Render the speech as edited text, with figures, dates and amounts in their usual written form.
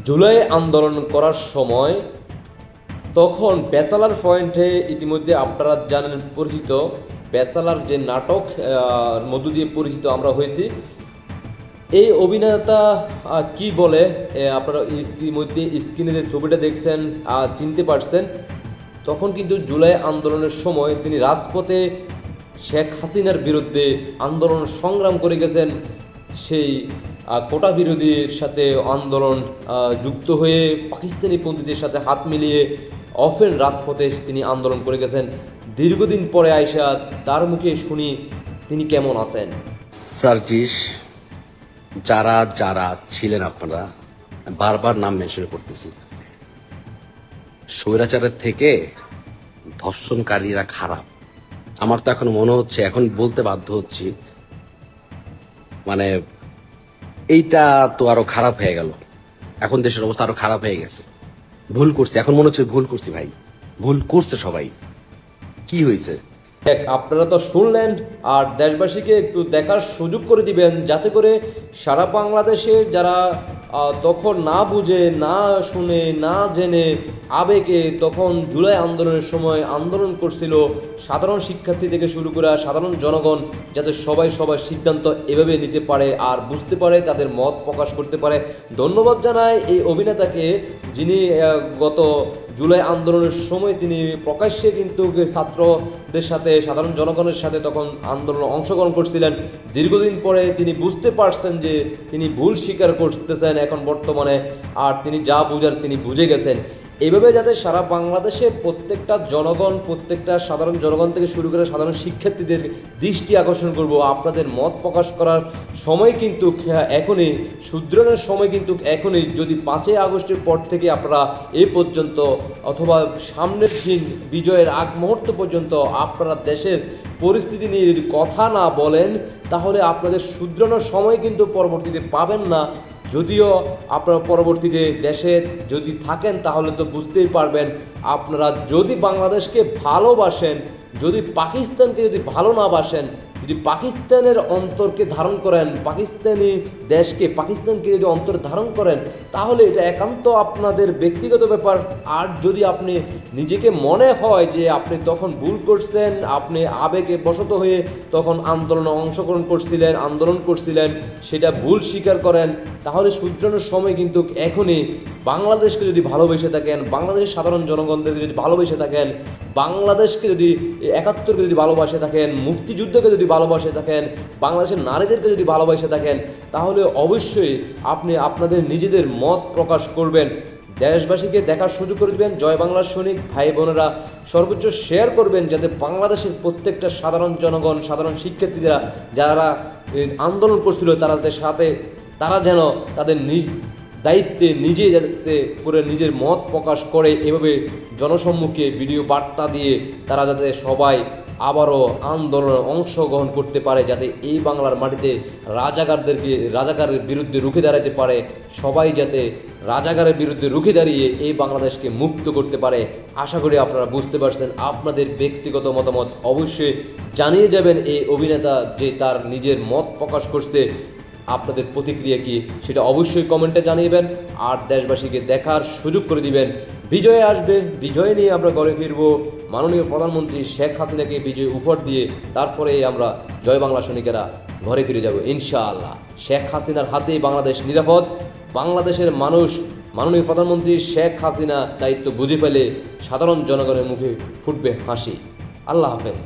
জুলাই আন্দোলন করার সময় তখন ব্যাচেলার পয়েন্টে ইতিমধ্যে আপনারা জানেন পরিচিত ব্যাচেলার যে নাটক মধ্য দিয়ে পরিচিত আমরা হয়েছি। এই অভিনেতা কি বলে আপনারা ইতিমধ্যে স্ক্রিনে যে ছবিটা দেখছেন চিনতে পারছেন। তখন কিন্তু জুলাই আন্দোলনের সময় তিনি রাজপথে শেখ হাসিনার বিরুদ্ধে আন্দোলন সংগ্রাম করে গেছেন। সেই কোটা বিরোধীর সাথে আন্দোলন যুক্ত হয়ে পাকিস্তানি পন্থীদের সাথে হাত মিলিয়ে অফেন রাজপথে তিনি আন্দোলন করে গেছেন। দীর্ঘদিন পরে আয়সা তার মুখে শুনি তিনি কেমন আছেন। সার্জিস যারা যারা ছিলেন আপনারা বারবার নাম মেনশন করতেছি, স্বৈরাচারের থেকে ধর্ষণকারীরা খারাপ। আমার তো এখন মনে হচ্ছে, এখন বলতে বাধ্য হচ্ছি, মানে এইটা তো আরো খারাপ হয়ে গেল। এখন দেশের অবস্থা আরো খারাপ হয়ে গেছে। ভুল করছি, এখন মনে হচ্ছে ভুল করছি ভাই, ভুল করছে সবাই। কি হয়েছে আপনারা তো শুনলেন, আর দেশবাসীকে একটু দেখার সুযোগ করে দিবেন যাতে করে সারা বাংলাদেশে যারা তখন না বুঝে না শুনে না জেনে আবেগে তখন জুলাই আন্দোলনের সময় আন্দোলন করছিল সাধারণ শিক্ষার্থী থেকে শুরু করে সাধারণ জনগণ, যাতে সবাই সবার সিদ্ধান্ত এভাবে নিতে পারে আর বুঝতে পারে, তাদের মত প্রকাশ করতে পারে। ধন্যবাদ জানাই এই অভিনেতাকে, যিনি গত জুলাই আন্দোলনের সময় তিনি প্রকাশ্যে কিন্তু ছাত্রদের সাথে সাধারণ জনগণের সাথে তখন আন্দোলনে অংশগ্রহণ করছিলেন। দীর্ঘদিন পরে তিনি বুঝতে পারছেন যে তিনি ভুল স্বীকার করতেছেন এখন বর্তমানে, আর তিনি যা বুঝার তিনি বুঝে গেছেন। এভাবে যাতে সারা বাংলাদেশে প্রত্যেকটা জনগণ, প্রত্যেকটা সাধারণ জনগণ থেকে শুরু করে সাধারণ শিক্ষার্থীদের দৃষ্টি আকর্ষণ করব। আপনাদের মত প্রকাশ করার সময় কিন্তু এখনই, শুধরানোর সময় কিন্তু এখনই। যদি 5ই আগস্টের পর থেকে আপনারা এ পর্যন্ত অথবা সামনের দিন বিজয়ের আগ মুহূর্ত পর্যন্ত আপনারা দেশের পরিস্থিতি নিয়ে যদি কথা না বলেন, তাহলে আপনাদের শুধরানোর সময় কিন্তু পরবর্তীতে পাবেন না। যদিও আপনারা পরবর্তীতে দেশে যদি থাকেন তাহলে তো বুঝতেই পারবেন, আপনারা যদি বাংলাদেশকে ভালোবাসেন, যদি পাকিস্তানকে যদি ভালো না বাসেন, যদি পাকিস্তানের অন্তরকে ধারণ করেন, পাকিস্তানি দেশকে, পাকিস্তানকে যদি অন্তর ধারণ করেন, তাহলে এটা একান্ত আপনাদের ব্যক্তিগত ব্যাপার। আর যদি আপনি নিজেকে মনে হয় যে আপনি তখন ভুল করছেন, আপনি আবেগে বশত হয়ে তখন আন্দোলনে অংশগ্রহণ করছিলেন, আন্দোলন করছিলেন, সেটা ভুল স্বীকার করেন, তাহলে শুধরানোর সময় কিন্তু এখনই। বাংলাদেশকে যদি ভালোবেসে থাকেন, বাংলাদেশের সাধারণ জনগণদেরকে যদি ভালোবেসে থাকেন, বাংলাদেশকে যদি 71কে যদি ভালোবাসে থাকেন, মুক্তিযুদ্ধকে যদি ভালোবাসে থাকেন, বাংলাদেশের নারীদেরকে যদি ভালোবাসে থাকেন, তাহলে অবশ্যই আপনি আপনাদের নিজেদের মত প্রকাশ করবেন। দেশবাসীকে দেখার সুযোগ করে দেবেন। জয় বাংলার সৈনিক ভাই বোনেরা সর্বোচ্চ শেয়ার করবেন, যাতে বাংলাদেশের প্রত্যেকটা সাধারণ জনগণ, সাধারণ শিক্ষার্থীরা যারা আন্দোলন করছিল তাদের সাথে, তারা যেন তাদের নিজ দায়িত্বে নিজে যাতে করে নিজের মত প্রকাশ করে, এভাবে জনসম্মুখে ভিডিও বার্তা দিয়ে তারা যাতে সবাই আবারও আন্দোলনে অংশগ্রহণ করতে পারে, যাতে এই বাংলার মাটিতে রাজাকারের বিরুদ্ধে রুখে দাঁড়াতে পারে। সবাই যাতে রাজাকারের বিরুদ্ধে রুখে দাঁড়িয়ে এই বাংলাদেশকে মুক্ত করতে পারে। আশা করি আপনারা বুঝতে পারছেন। আপনাদের ব্যক্তিগত মতামত অবশ্যই জানিয়ে যাবেন এই অভিনেতা যে তার নিজের মত প্রকাশ করছে। আপনাদের প্রতিক্রিয়া কি সেটা অবশ্যই কমেন্টে জানিয়েবেন, আর দেশবাসীকে দেখার সুযোগ করে দিবেন। বিজয় আসবে, বিজয় নিয়ে আমরা ঘরে ফিরব। মাননীয় প্রধানমন্ত্রী শেখ হাসিনাকে বিজয় উপহার দিয়ে তারপরে আমরা জয় বাংলা সৈনিকেরা ঘরে ফিরে যাব ইনশাআল্লাহ। শেখ হাসিনার হাতেই বাংলাদেশ নিরাপদ। বাংলাদেশের মানুষ মাননীয় প্রধানমন্ত্রী শেখ হাসিনা দায়িত্ব বুঝে পেলে সাধারণ জনগণের মুখে ফুটবে হাসি। আল্লাহ হাফেজ।